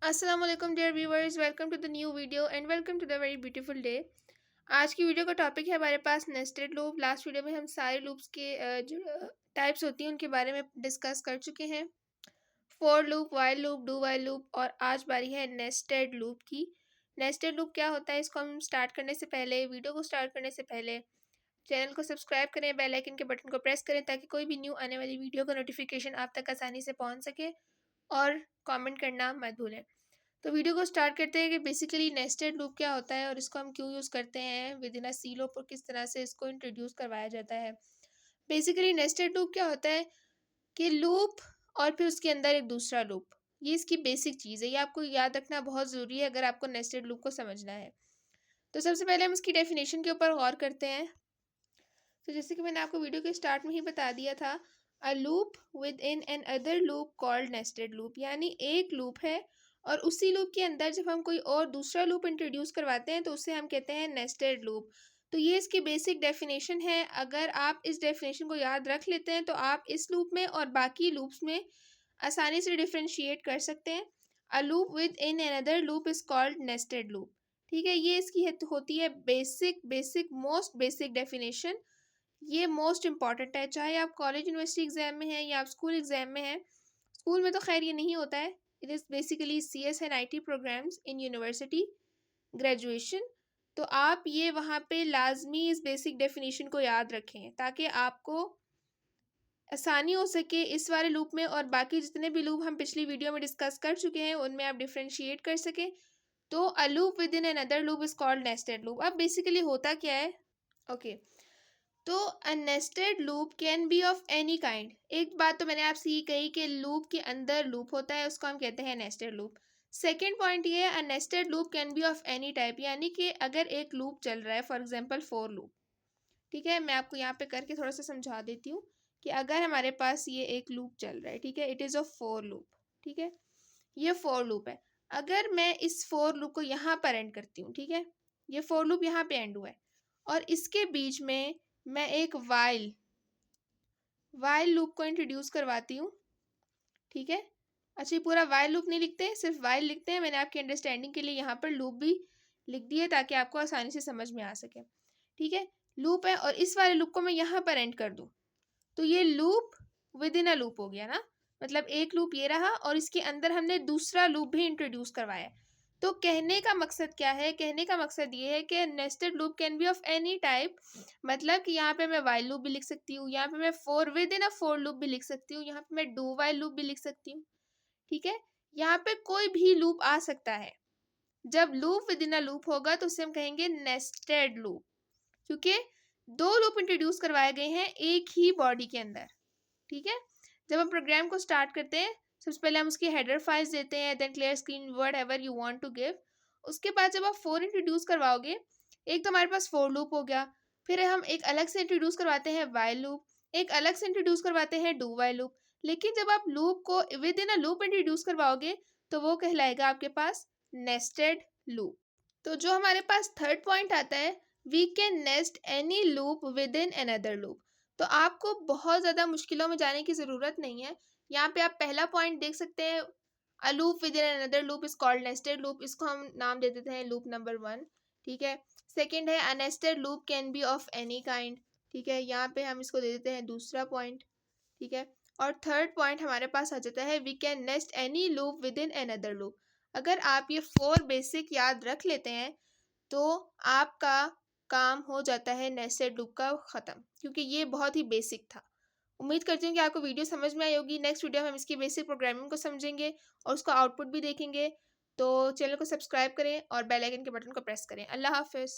अस्सलाम वालेकुम dear viewers, welcome to the new video and welcome to the very beautiful day. आज की video का टॉपिक है हमारे पास नेस्टेड लूप। लास्ट वीडियो में हम सारे लूप्स के जो टाइप्स होती हैं उनके बारे में डिस्कस कर चुके हैं। For loop, while loop, do while loop, और आज बारी है नेस्टेड लूप की। नेस्टेड लूप क्या होता है, इसको हम स्टार्ट करने से पहले, वीडियो को स्टार्ट करने से पहले चैनल को सब्सक्राइब करें, बेल आइकन के बटन को प्रेस करें ताकि कोई भी न्यू आने वाली वीडियो का नोटिफिकेशन आप तक आसानी से पहुंच सके, और कमेंट करना मत भूलें। तो वीडियो को स्टार्ट करते हैं कि बेसिकली नेस्टेड लूप क्या होता है और इसको हम क्यों यूज़ करते हैं with in a C loop, और किस तरह से इसको इंट्रोड्यूस करवाया जाता है। बेसिकली नेस्टेड लूप क्या होता है कि लूप और फिर उसके अंदर एक दूसरा लूप, ये इसकी बेसिक चीज़ है। ये आपको याद रखना बहुत ज़रूरी है अगर आपको नेस्टेड लूप को समझना है। तो सबसे पहले हम इसकी डेफिनेशन के ऊपर गौर करते हैं। तो जैसे कि मैंने आपको वीडियो के स्टार्ट में ही बता दिया था, अ loop with in an other loop called nested loop, यानी एक लूप है और उसी लूप के अंदर जब हम कोई और दूसरा लूप इंट्रोड्यूस करवाते हैं तो उसे हम कहते हैं नेस्टेड लूप। तो ये इसकी बेसिक डेफिनेशन है। अगर आप इस डेफिनेशन को याद रख लेते हैं तो आप इस लूप में और बाकी लूप्स में आसानी से डिफ्रेंशिएट कर सकते हैं। अ loop with in an other loop is called nested loop. ठीक है, ये इसकी होती है बेसिक मोस्ट बेसिक डेफिनेशन। ये मोस्ट इंपॉर्टेंट है, चाहे आप कॉलेज यूनिवर्सिटी एग्जाम में हैं या आप स्कूल एग्जाम में हैं। स्कूल में तो खैर ये नहीं होता है। It is basically CS and IT programs in university graduation. तो आप ये वहाँ पे लाजमी इस बेसिक डेफिनेशन को याद रखें ताकि आपको आसानी हो सके इस वाले लूप में, और बाकी जितने भी लूप हम पिछली वीडियो में डिस्कस कर चुके हैं उनमें आप डिफ्रेंशिएट कर सकें। तो a loop within another loop is called nested loop. अब बेसिकली होता क्या है, ओके तो a nested loop can be of any kind. एक बात तो मैंने आपसे ये कही कि लूप के अंदर लूप होता है, उसको हम कहते हैं नेस्टेड लूप। सेकेंड पॉइंट ये है, a nested loop can be of any type, यानी कि अगर एक लूप चल रहा है, फॉर एग्जांपल फॉर लूप। ठीक है, मैं आपको यहाँ पे करके थोड़ा सा समझा देती हूँ कि अगर हमारे पास ये एक लूप चल रहा है, ठीक है, it is a for loop. ठीक है, ये फॉर लूप है। अगर मैं इस फॉर लूप को यहाँ पर एंड करती हूँ, ठीक है, ये फॉर लूप यहाँ पे एंड हुआ है, और इसके बीच में मैं एक वाइल लूप को इंट्रोड्यूस करवाती हूँ। ठीक है, अच्छा ये पूरा वाइल लूप नहीं लिखते, सिर्फ वाइल लिखते हैं। मैंने आपकी अंडरस्टैंडिंग के लिए यहाँ पर लूप भी लिख दिए ताकि आपको आसानी से समझ में आ सके। ठीक है, लूप है और इस वाले लूप को मैं यहाँ पर एंड कर दूँ तो ये loop with in a loop हो गया ना। मतलब एक लूप ये रहा और इसके अंदर हमने दूसरा लूप भी इंट्रोड्यूस करवाया। तो कहने का मकसद क्या है, कहने का मकसद ये है कि nested loop can be of any type. मतलब कि यहाँ पे मैं वाइल लूप भी लिख सकती हूँ, यहाँ पे मैं four with in a for loop भी लिख सकती हूँ, यहाँ पे मैं डू वाइल लूप भी लिख सकती हूँ। ठीक है, यहाँ पे कोई भी लूप आ सकता है। जब loop with in a loop होगा तो उसे हम कहेंगे नेस्टेड लूप, क्योंकि दो लूप इंट्रोड्यूस करवाए गए हैं एक ही बॉडी के अंदर। ठीक है, जब हम प्रोग्राम को स्टार्ट करते हैं सबसे पहले हम उसकी हेडर फाइल्स देते हैं, then clear screen whatever you want to give. उसके बाद जब आप फोर इंट्रोड्यूस करवाओगे, एक तो हमारे पास फोर लूप हो गया, फिर हम एक अलग से इंट्रोड्यूस करवाते हैं वाइल लूप, एक अलग से इंट्रोड्यूस करवाते हैं डू वाइल लूप। लेकिन जब आप लूप को with in a loop introduce करवाओगे तो वो कहलाएगा आपके पास नेस्टेड लूप। तो जो हमारे पास थर्ड पॉइंट आता है, we can nest any loop within another loop. तो आपको बहुत ज़्यादा मुश्किलों में जाने की ज़रूरत नहीं है। यहाँ पे आप पहला पॉइंट देख सकते हैं, अ loop within another loop is called nested loop. इसको हम नाम दे देते हैं लूप नंबर 1। ठीक है, सेकंड है, a nested loop can be of any kind. ठीक है, यहाँ पे हम इसको दे देते हैं दूसरा पॉइंट। ठीक है, और थर्ड पॉइंट हमारे पास आ जाता है, we can nest any loop within another loop. अगर आप ये फोर बेसिक याद रख लेते हैं तो आपका काम हो जाता है नेस्टेड लूप का ख़त्म, क्योंकि ये बहुत ही बेसिक था। उम्मीद करती हूँ कि आपको वीडियो समझ में आई होगी। नेक्स्ट वीडियो में हम इसकी बेसिक प्रोग्रामिंग को समझेंगे और उसका आउटपुट भी देखेंगे। तो चैनल को सब्सक्राइब करें और बेल आइकन के बटन को प्रेस करें। अल्लाह हाफिज़।